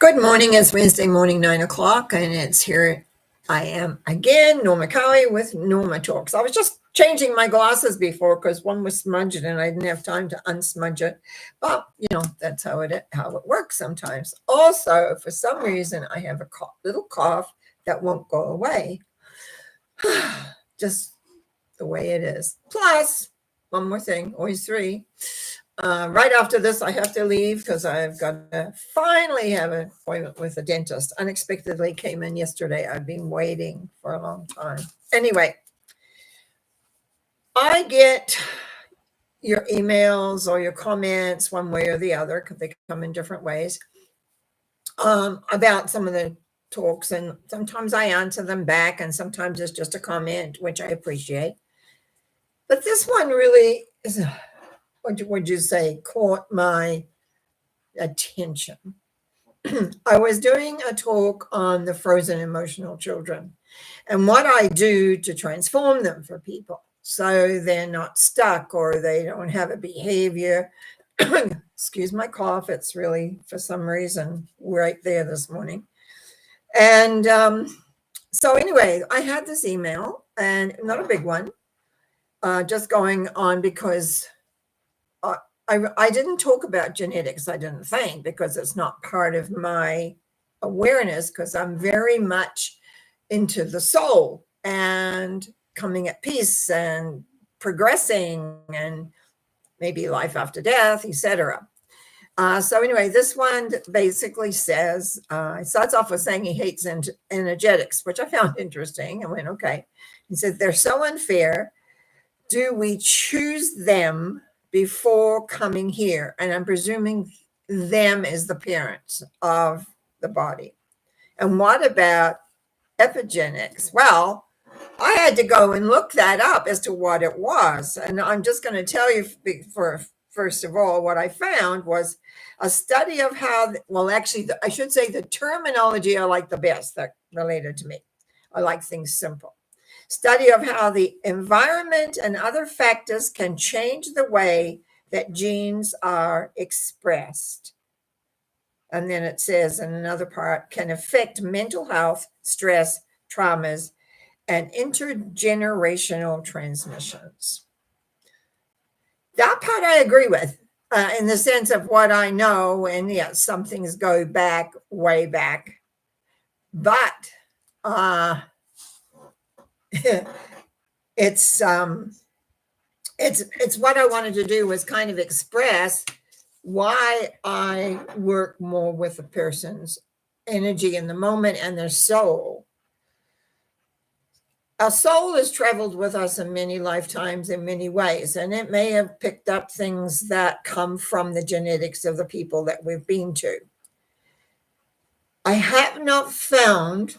Good morning. It's Wednesday morning, 9 o'clock, and it's here. I am again, Norma Cowie with Norma Talks. I was just changing my glasses before because one was smudged and I didn't have time to unsmudge it. But that's how it works sometimes. Also, for some reason, I have a little cough that won't go away. Just the way it is. Plus, one more thing, always three. Right after this, I have to leave because I've got to finally have an appointment with a dentist. Unexpectedly came in yesterday. I've been waiting for a long time. Anyway, I get your emails or your comments one way or the other because they come in different ways about some of the talks, and sometimes I answer them back, and sometimes it's just a comment, which I appreciate. But this one really is, what would you say, caught my attention. I was doing a talk on the frozen emotional children and what I do to transform them for people so they're not stuck or they don't have a behavior. Excuse my cough. It's really, for some reason, right there this morning. And so anyway, I had this email, and not a big one, just going on because I didn't talk about genetics, I didn't think, because it's not part of my awareness, because I'm very much into the soul and coming at peace and progressing and maybe life after death, etc. So anyway, this one basically says, it starts off with saying he hates energetics, which I found interesting. I went, okay. He said, they're so unfair. Do we choose them before coming here? And I'm presuming them is the parents of the body. And what about epigenetics? Well, I had to go and look that up as to what it was. And I'm just going to tell you, first of all, what I found was a study of how, well, actually, I should say the terminology I like the best that related to me. I like things simple. Study of how the environment and other factors can change the way that genes are expressed. And then it says in another part, can affect mental health, stress, traumas, and intergenerational transmissions. That part I agree with in the sense of what I know. And yes, some things go back, way back. But it's what I wanted to do was kind of express why I work more with a person's energy in the moment and their soul. Our soul has traveled with us in many lifetimes in many ways, and it may have picked up things that come from the genetics of the people that we've been to. I have not found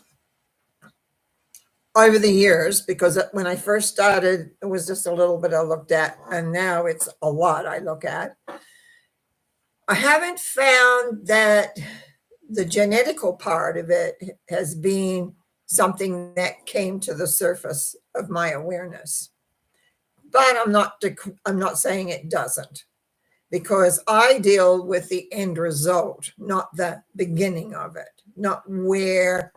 over the years, because when I first started, it was just a little bit I looked at, and now it's a lot I look at. I haven't found that the genetical part of it has been something that came to the surface of my awareness. But I'm not saying it doesn't, because I deal with the end result, not the beginning of it, not where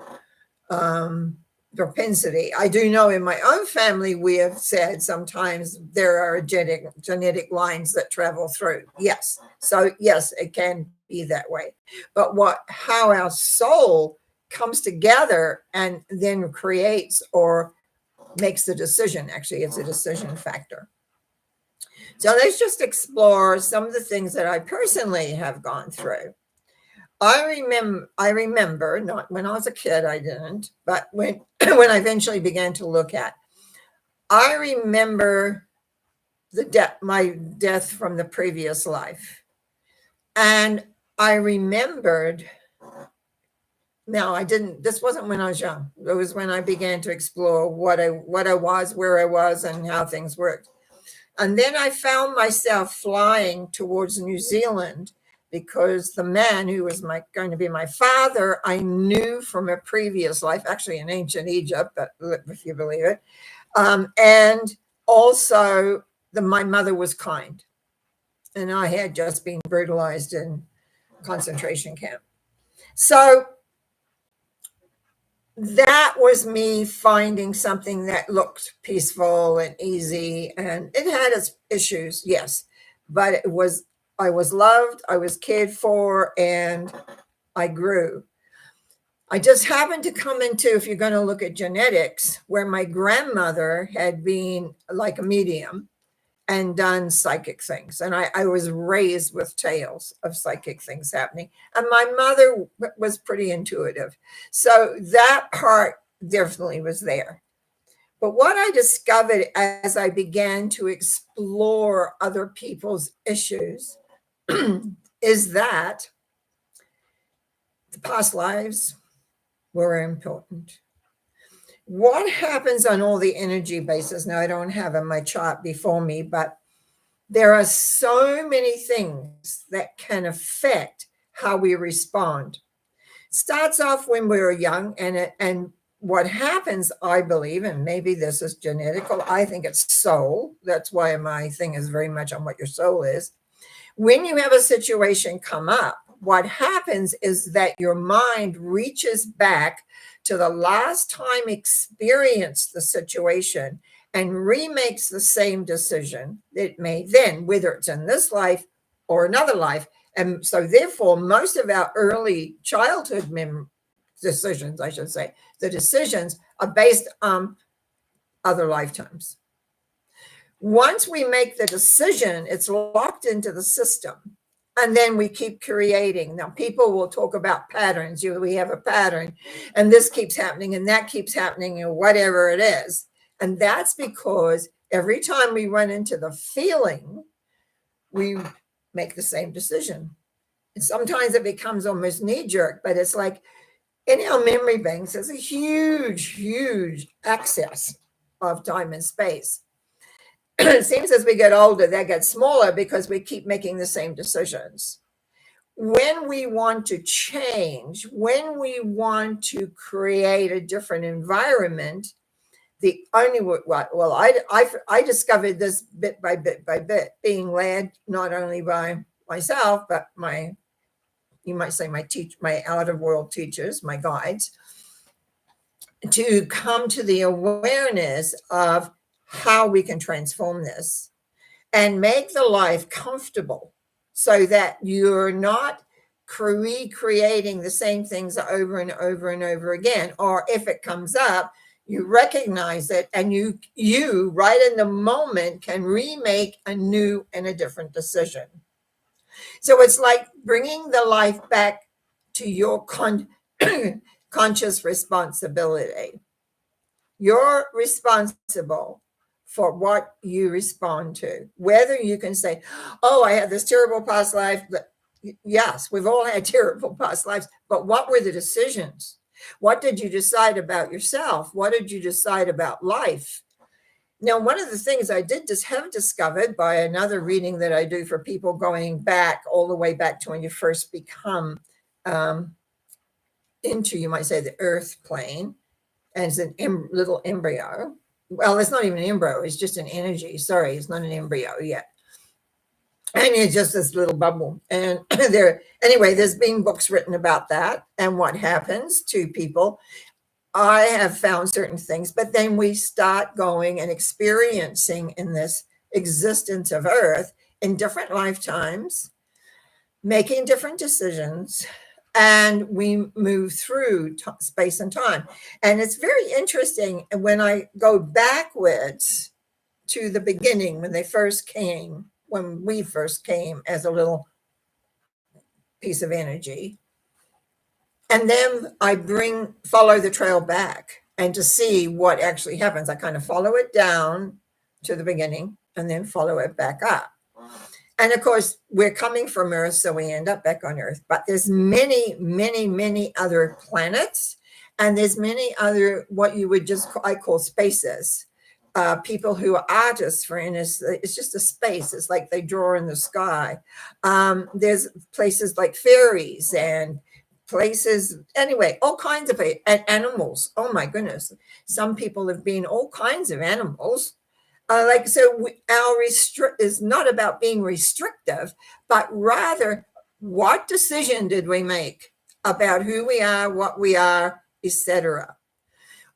propensity. I do know in my own family, we have said sometimes there are genetic lines that travel through. Yes. So yes, it can be that way. But how our soul comes together and then creates or makes the decision, actually, it's a decision factor. So let's just explore some of the things that I personally have gone through. I remember, not when I was a kid, I didn't, but when I eventually began to look at, I remember my death from the previous life. And I remembered, no, I didn't, this wasn't when I was young. It was when I began to explore what I was, where I was, and how things worked. And then I found myself flying towards New Zealand, because the man who was going to be my father, I knew from a previous life, actually in ancient Egypt, if you believe it. And also my mother was kind, and I had just been brutalized in concentration camp. So that was me finding something that looked peaceful and easy, and it had its issues, yes, but I was loved, I was cared for, and I grew. I just happened to come into, if you're going to look at genetics, where my grandmother had been like a medium and done psychic things. And I was raised with tales of psychic things happening. And my mother was pretty intuitive. So that part definitely was there. But what I discovered as I began to explore other people's issues is that the past lives were important. What happens on all the energy bases? Now, I don't have in my chart before me, but there are so many things that can affect how we respond. Starts off when we were young, and what happens, I believe, and maybe this is genetical, I think it's soul. That's why my thing is very much on what your soul is. When you have a situation come up, what happens is that your mind reaches back to the last time experienced the situation and remakes the same decision it made then, whether it's in this life or another life. And so, therefore, most of our early childhood decisions, I should say, the decisions are based on other lifetimes. Once we make the decision, it's locked into the system. And then we keep creating. Now, people will talk about patterns. We have a pattern, and this keeps happening, and that keeps happening, and whatever it is. And that's because every time we run into the feeling, we make the same decision. And sometimes it becomes almost knee jerk, but it's like in our memory banks, there's a huge, huge excess of time and space. It seems as we get older, that gets smaller because we keep making the same decisions. When we want to change, when we want to create a different environment, the only well, I discovered this bit by bit by bit, being led not only by myself, but you might say my out of world teachers, my guides, to come to the awareness of how we can transform this and make the life comfortable so that you're not recreating the same things over and over and over again. Or if it comes up, you recognize it, and you right in the moment can remake a new and a different decision. So it's like bringing the life back to your conscious responsibility. You're responsible for what you respond to. Whether you can say, oh, I had this terrible past life. But yes, we've all had terrible past lives. But what were the decisions? What did you decide about yourself? What did you decide about life? Now, one of the things I did just have discovered by another reading that I do for people going back all the way back to when you first become into, you might say, the earth plane, as a little embryo. Well, it's not even an embryo, it's just an energy. Sorry, it's not an embryo yet. And it's just this little bubble. And there's been books written about that and what happens to people. I have found certain things, but then we start going and experiencing in this existence of Earth in different lifetimes, making different decisions, and we move through space and time. And it's very interesting when I go backwards to the beginning, when we first came as a little piece of energy. And then I follow the trail back and to see what actually happens. I kind of follow it down to the beginning and then follow it back up. And of course, we're coming from Earth, so we end up back on Earth. But there's many, many, many other planets, and there's many other what you would I call spaces. People who are artists, for instance, it's just a space. It's like they draw in the sky. There's places like fairies and places, anyway, all kinds of animals. Oh my goodness. Some people have been all kinds of animals. Our restrict is not about being restrictive, but rather what decision did we make about who we are, what we are, etc.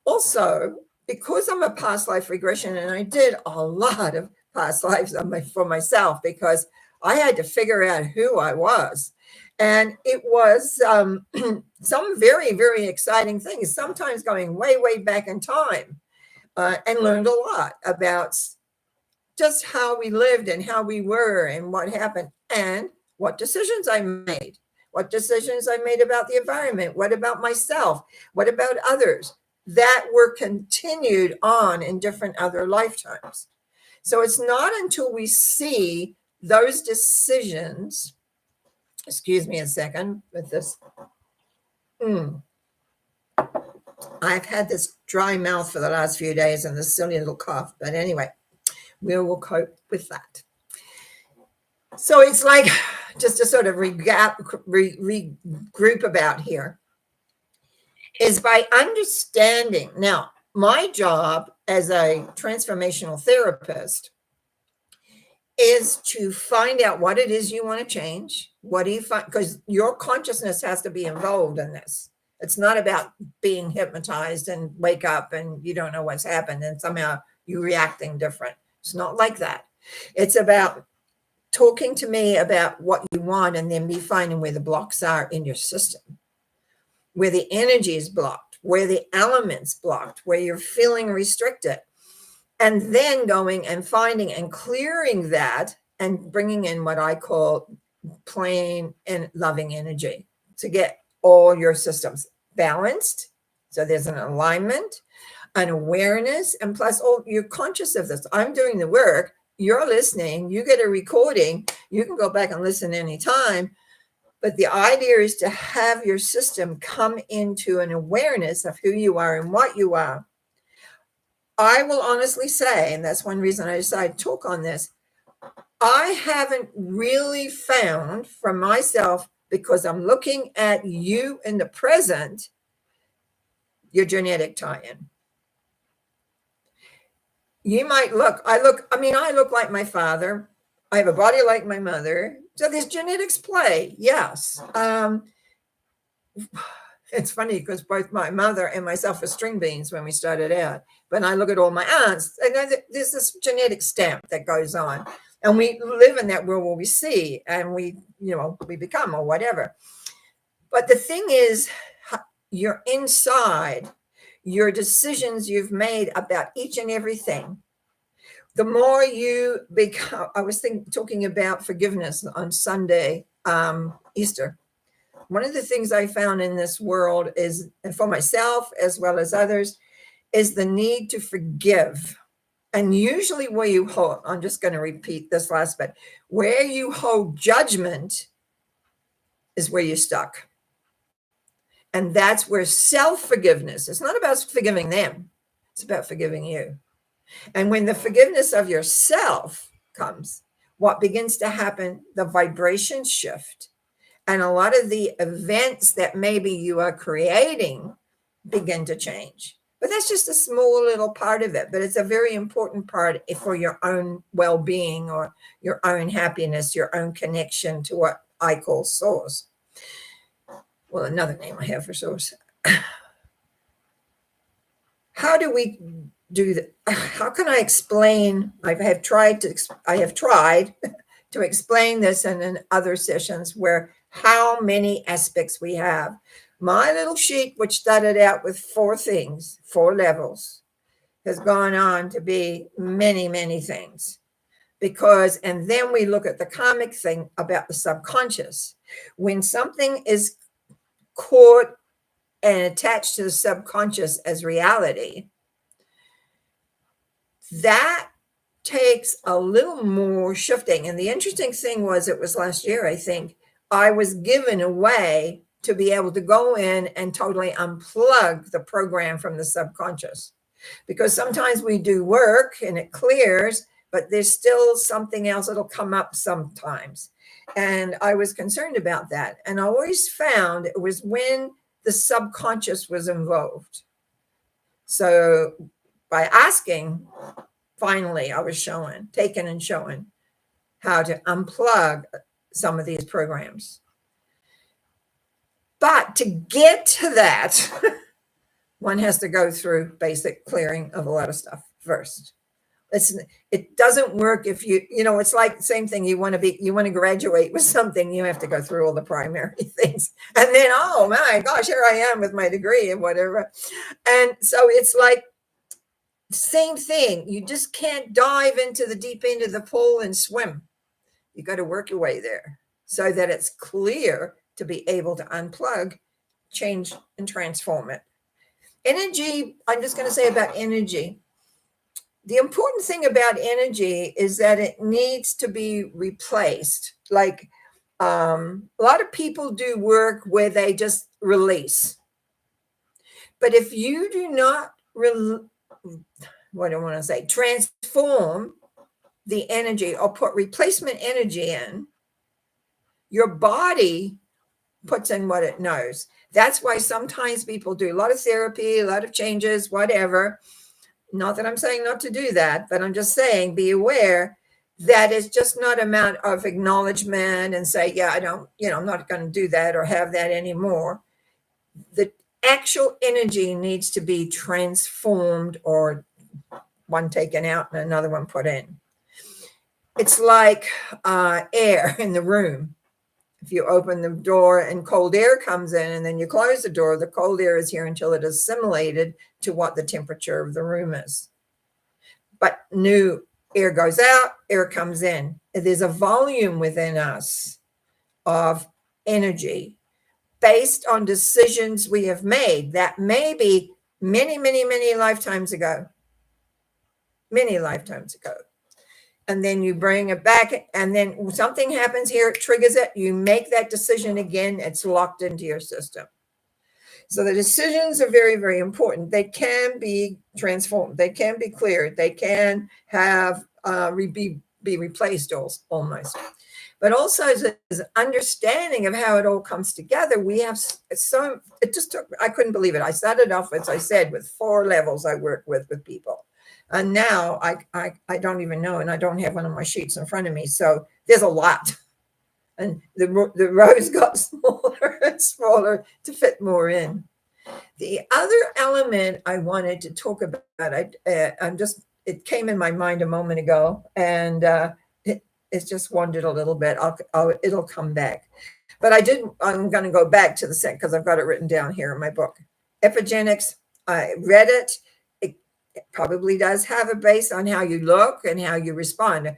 Also, because I'm a past life regression, and I did a lot of past lives for myself because I had to figure out who I was. And it was some very, very exciting things, sometimes going way, way back in time, and learned a lot about just how we lived and how we were and what happened and what decisions I made, what decisions I made about the environment, what about myself, what about others that were continued on in different other lifetimes. So it's not until we see those decisions, excuse me a second with this. I've had this dry mouth for the last few days and this silly little cough, but anyway, we will cope with that. So it's like, just to sort of regroup about here, is by understanding. Now, my job as a transformational therapist is to find out what it is you want to change. What do you find? Because your consciousness has to be involved in this. It's not about being hypnotized and wake up and you don't know what's happened and somehow you're reacting different. It's not like that. It's about talking to me about what you want and then me finding where the blocks are in your system, where the energy is blocked, where the element's blocked, where you're feeling restricted. And then going and finding and clearing that and bringing in what I call plain and loving energy to get all your systems balanced. So there's an alignment, an awareness, and plus, oh, you're conscious of this. I'm doing the work. You're listening. You get a recording. You can go back and listen anytime. But the idea is to have your system come into an awareness of who you are and what you are. I will honestly say, and that's one reason I decided to talk on this, I haven't really found for myself, because I'm looking at you in the present, your genetic tie-in. You might I look like my father. I have a body like my mother. So there's genetics play, yes. It's funny because both my mother and myself were string beans when we started out. But I look at all my aunts, and there's this genetic stamp that goes on. And we live in that world where we see and we become or whatever. But the thing is, you're inside, your decisions you've made about each and everything. The more you become, I was talking about forgiveness on Sunday, Easter. One of the things I found in this world is, and for myself as well as others, is the need to forgive. And usually where you hold, I'm just going to repeat this last bit, where you hold judgment is where you're stuck. And that's where self-forgiveness, it's not about forgiving them, it's about forgiving you. And when the forgiveness of yourself comes, what begins to happen, the vibrations shift. And a lot of the events that maybe you are creating begin to change. But that's just a small little part of it. But it's a very important part for your own well-being or your own happiness, your own connection to what I call source. Well, another name I have for source. How do we do that? How can I explain? I have tried to explain this in other sessions where how many aspects we have. My little sheet, which started out with 4 things, 4 levels, has gone on to be many, many things. And then we look at the karmic thing about the subconscious. When something is caught and attached to the subconscious as reality, that takes a little more shifting. And the interesting thing was, it was last year, I think, I was given a way to be able to go in and totally unplug the program from the subconscious. Because sometimes we do work and it clears, but there's still something else that'll come up sometimes. And I was concerned about that. And I always found it was when the subconscious was involved. So by asking, finally, I was taken and shown how to unplug some of these programs. But to get to that, one has to go through basic clearing of a lot of stuff first. It doesn't work if it's like the same thing. You want to graduate with something, you have to go through all the primary things. And then, oh my gosh, here I am with my degree and whatever. And so it's like, same thing. You just can't dive into the deep end of the pool and swim. You got to work your way there so that it's clear to be able to unplug, change, and transform it. Energy, I'm just going to say about energy. The important thing about energy is that it needs to be replaced. Like a lot of people do work where they just release. But if you do not, what do I want to say, transform the energy or put replacement energy in, your body puts in what it knows. That's why sometimes people do a lot of therapy, a lot of changes, whatever. Not that I'm saying not to do that, but I'm just saying be aware that it's just not amount of acknowledgement and say, yeah, I'm not going to do that or have that anymore. The actual energy needs to be transformed, or one taken out and another one put in. It's like air in the room. If you open the door and cold air comes in and then you close the door, the cold air is here until it is assimilated to what the temperature of the room is. But new air goes out, air comes in. There's a volume within us of energy based on decisions we have made that may be many, many, many lifetimes ago. Many lifetimes ago. And then you bring it back, and then something happens here, it triggers it. You make that decision again, it's locked into your system. So the decisions are very, very important. They can be transformed. They can be cleared. They can have be replaced almost. But also as an understanding of how it all comes together, we have it just took, I couldn't believe it. I started off, as I said, with 4 levels I work with people. And now I don't even know, and I don't have one of my sheets in front of me. So there's a lot. And the rows got smaller and smaller to fit more in. The other element I wanted to talk about, it came in my mind a moment ago, and it's just wandered a little bit. It'll come back. But I'm going to go back to the second because I've got it written down here in my book. Epigenetics, I read it. It probably does have a base on how you look and how you respond.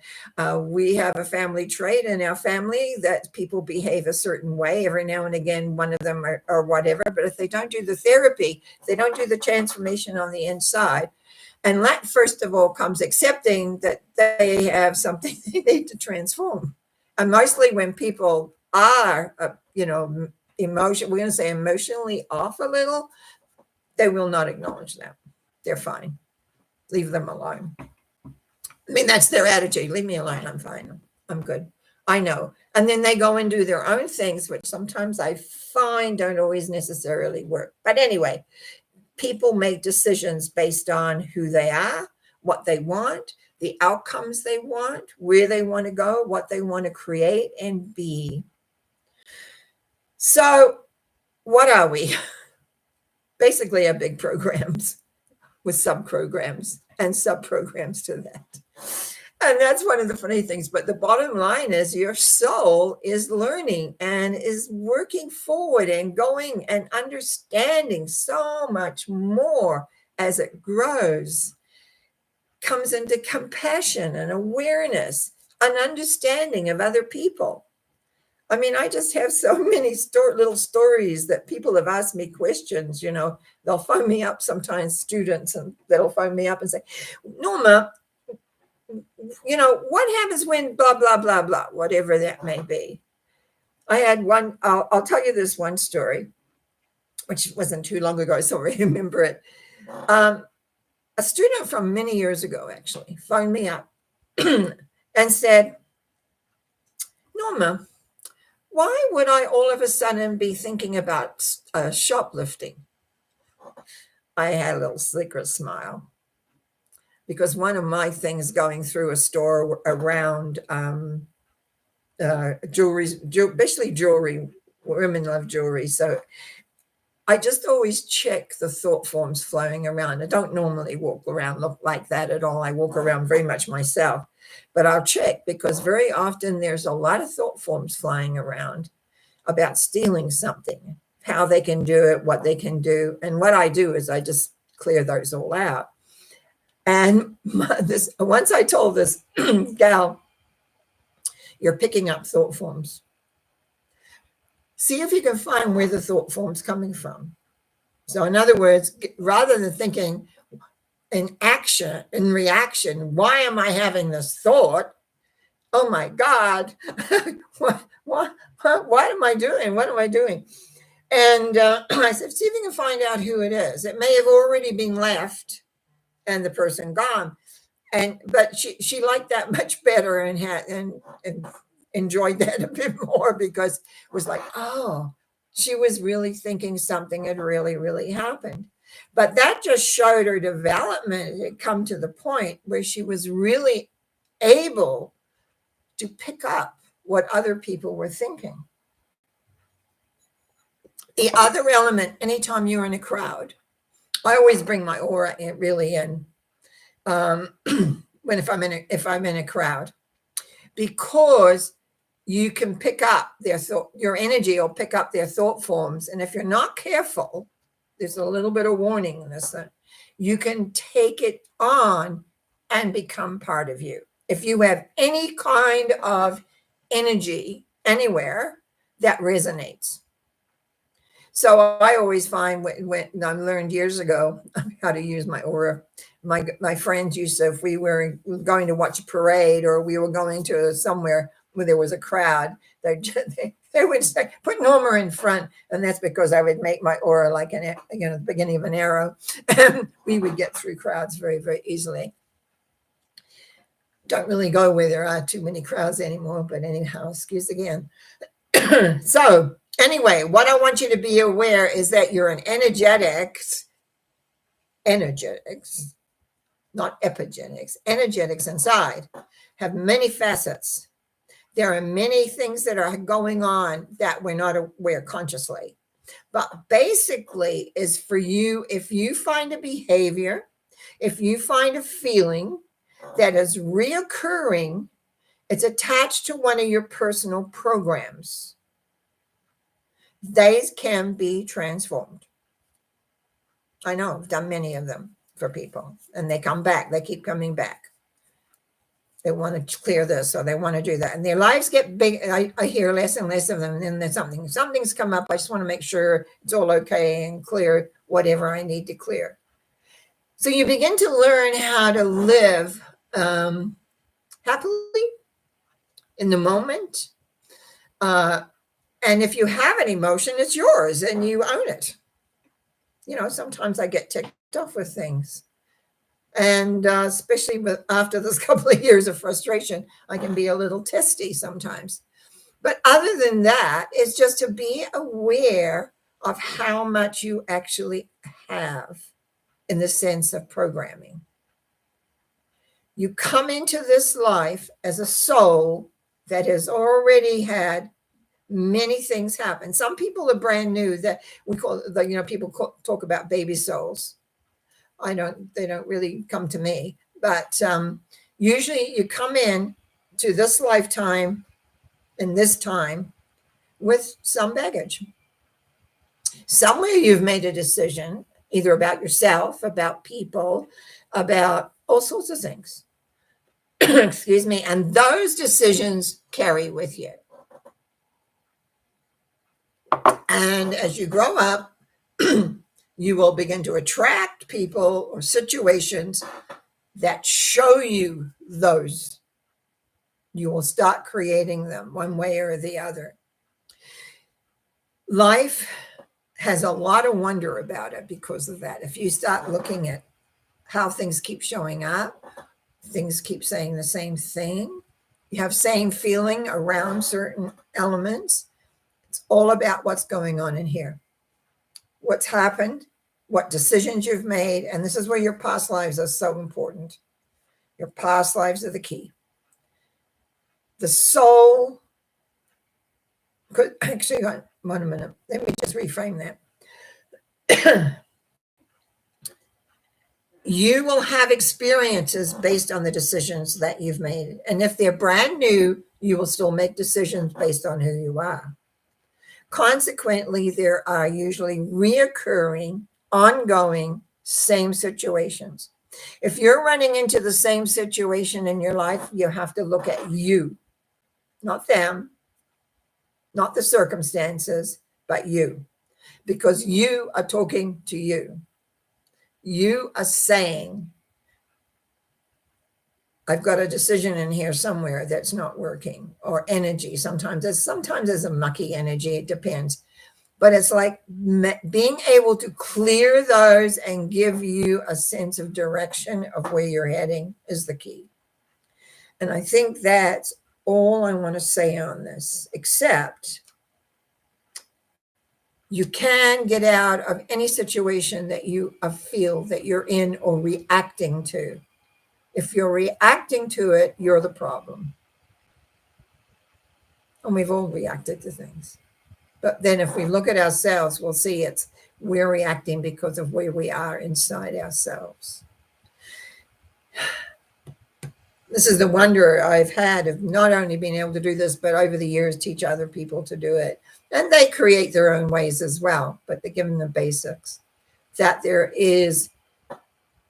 We have a family trait in our family that people behave a certain way. Every now and again, one of them or whatever. But if they don't do the therapy, if they don't do the transformation on the inside, and that first of all comes accepting that they have something they need to transform. And mostly when people are, we're going to say emotionally off a little, they will not acknowledge that. They're fine. Leave them alone. I mean, that's their attitude. Leave me alone. I'm fine. I'm good. I know. And then they go and do their own things, which sometimes I find don't always necessarily work. But anyway, people make decisions based on who they are, what they want, the outcomes they want, where they want to go, what they want to create and be. So what are we? Basically, our big programs with sub-programs and sub-programs to that. And that's one of the funny things. But the bottom line is your soul is learning and is working forward and going and understanding so much more as it grows. Comes into compassion and awareness, an understanding of other people. I mean, I just have so many little stories that people have asked me questions. They'll phone me up sometimes, students, and they'll phone me up and say, Norma, what happens when blah, blah, blah, blah, whatever that may be. I had one, I'll tell you this one story, which wasn't too long ago, so I remember it. A student from many years ago, actually, phoned me up and said, Norma, why would I all of a sudden be thinking about shoplifting? I had a little secret smile because one of my things going through a store around jewelry, basically jewelry women love jewelry. So I just always check the thought forms flowing around. I don't normally walk around look like that at all. I walk around very much myself, but I'll check because very often there's a lot of thought forms flying around about stealing something, how they can do it, what they can do. And what I do is I just clear those all out. And once I told this gal, you're picking up thought forms. See if you can find where the thought form's coming from. So in other words, rather than thinking in action, in reaction, why am I having this thought? Oh my God, what am I doing? What am I doing? And I said, see if you can find out who it is. It may have already been left and the person gone. But she liked that much better and enjoyed that a bit more because it was like, oh, she was really thinking something had really, really happened. But that just showed her development. It had come to the point where she was really able to pick up what other people were thinking. The other element, anytime you're in a crowd, I always bring my aura really in if I'm in a crowd, because you can pick up their thought, your energy will pick up their thought forms. And if you're not careful, there's a little bit of warning in this, you can take it on and become part of you. If you have any kind of energy anywhere, that resonates. So I always find when I learned years ago how to use my aura. My friends used to, if we were going to watch a parade or we were going to somewhere where there was a crowd, they would say, put Norma in front. And that's because I would make my aura like the beginning of an arrow. And we would get through crowds very, very easily. Don't really go where there are too many crowds anymore, but anyhow, excuse again. So anyway, what I want you to be aware is that you're an energetics, not epigenetics, energetics inside have many facets. There are many things that are going on that we're not aware consciously. But basically is for you, if you find a behavior, if you find a feeling that is reoccurring, it's attached to one of your personal programs. These can be transformed. I know, I've done many of them for people, and they come back. They keep coming back. They want to clear this, or they want to do that, and their lives get big. I hear less and less of them. And then there's something's come up. I just want to make sure it's all okay and clear whatever I need to clear. So you begin to learn how to live happily in the moment. And if you have an emotion, it's yours and you own it. Sometimes I get ticked off with things. And especially after this couple of years of frustration, I can be a little testy sometimes. But other than that, it's just to be aware of how much you actually have in the sense of programming. You come into this life as a soul that has already had many things happen. Some people are brand new, that we call, people talk about baby souls. They don't really come to me, but usually you come in to this lifetime in this time with some baggage. Somewhere you've made a decision, either about yourself, about people, about all sorts of things. Excuse me. And those decisions carry with you. And as you grow up, you will begin to attract people or situations that show you those. You will start creating them one way or the other. Life has a lot of wonder about it because of that. If you start looking at how things keep showing up, things keep saying the same thing, you have same feeling around certain elements. It's all about what's going on in here, what's happened, what decisions you've made. And this is where your past lives are so important. Your past lives are the key. The soul could actually, 1 minute. Let me just reframe that. You will have experiences based on the decisions that you've made. And if they're brand new, you will still make decisions based on who you are. Consequently, there are usually reoccurring, ongoing, same situations. If you're running into the same situation in your life, you have to look at you, not them, not the circumstances, but you, because you are talking to you. You are saying, I've got a decision in here somewhere that's not working, or energy. Sometimes there's a mucky energy. It depends. But it's like being able to clear those and give you a sense of direction of where you're heading is the key. And I think that's all I want to say on this, except you can get out of any situation that you feel that you're in or reacting to. If you're reacting to it, you're the problem. And we've all reacted to things. But then if we look at ourselves, we'll see we're reacting because of where we are inside ourselves. This is the wonder I've had of not only being able to do this, but over the years teach other people to do it. And they create their own ways as well, but they give them the basics. That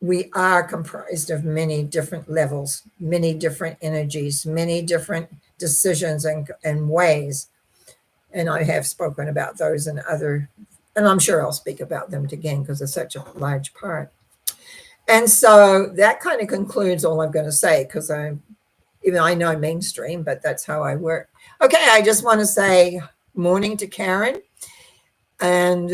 we are comprised of many different levels, many different energies, many different decisions and ways. And I have spoken about those and I'm sure I'll speak about them again because it's such a large part. And so that kind of concludes all I'm going to say, because I know mainstream, but that's how I work. Okay, I just want to say morning to Karen. And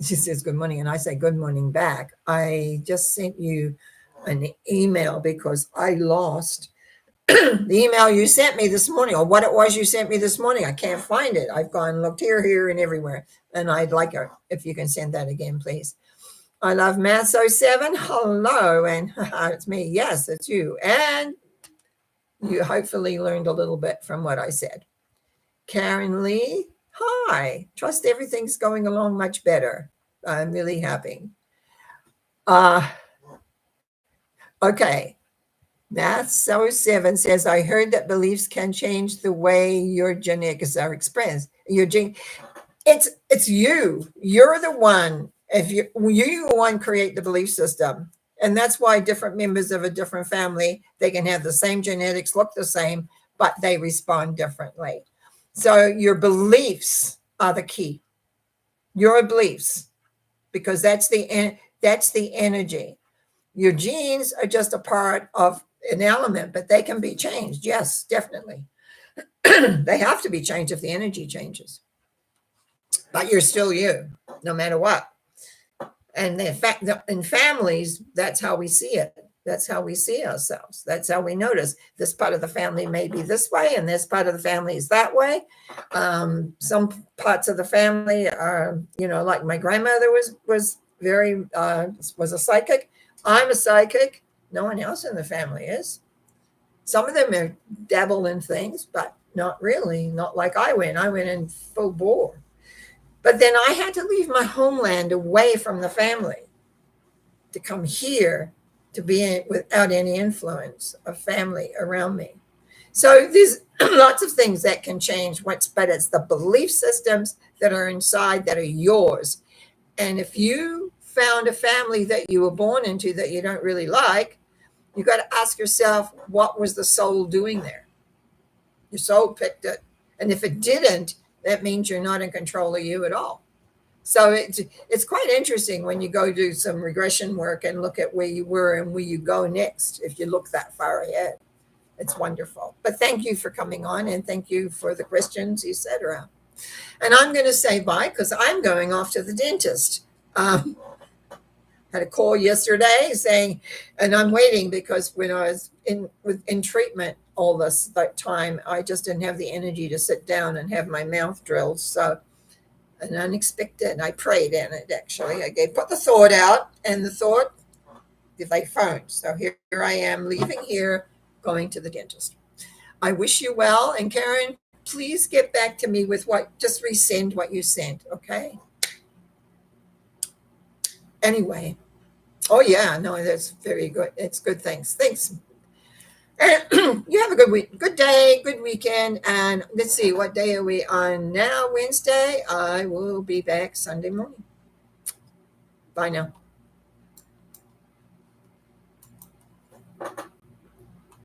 she says good morning, and I say good morning back. I just sent you an email because I lost the email you sent me this morning, or what it was you sent me this morning. I can't find it. I've gone and looked here, and everywhere. And I'd like if you can send that again, please. I love Math 07. Hello. And it's me. Yes, it's you. And you hopefully learned a little bit from what I said. Karen Lee. Hi. Trust everything's going along much better. I'm really happy. Okay. Math 07 says, I heard that beliefs can change the way your genetics are expressed. It's you. You're the one. If you the one create the belief system. And that's why different members of a different family, they can have the same genetics, look the same, but they respond differently. So your beliefs are the key. Your beliefs, because that's the energy. Your genes are just a part of an element, but they can be changed. Yes, definitely. They have to be changed if the energy changes. But you're still you, no matter what. And in fact, in families, that's how we see it. That's how we see ourselves. That's how we notice this part of the family may be this way, and this part of the family is that way. Some parts of the family are, like my grandmother was a psychic. I'm a psychic. No one else in the family is. Some of them are dabble in things, but not really. Not like I went. I went in full bore. But then I had to leave my homeland away from the family to come here to be without any influence of family around me. So there's lots of things that can change, but it's the belief systems that are inside that are yours. And if you found a family that you were born into that you don't really like, you got to ask yourself, what was the soul doing there? Your soul picked it. And if it didn't, that means you're not in control of you at all. So it's quite interesting when you go do some regression work and look at where you were and where you go next, if you look that far ahead. It's wonderful. But thank you for coming on, and thank you for the questions, etc. And I'm going to say bye because I'm going off to the dentist. Had a call yesterday saying, and I'm waiting because when I was in treatment all this time, I just didn't have the energy to sit down and have my mouth drilled. So an unexpected, I prayed in it actually. I put the thought out, and the thought, they phoned. So here I am leaving here, going to the dentist. I wish you well. And Karen, please get back to me with just resend what you sent. Okay. Anyway. Oh yeah, no, that's very good. It's good. Thanks. And you have a good week, good day, good weekend. And let's see, what day are we on now? Wednesday. I will be back Sunday morning. Bye now.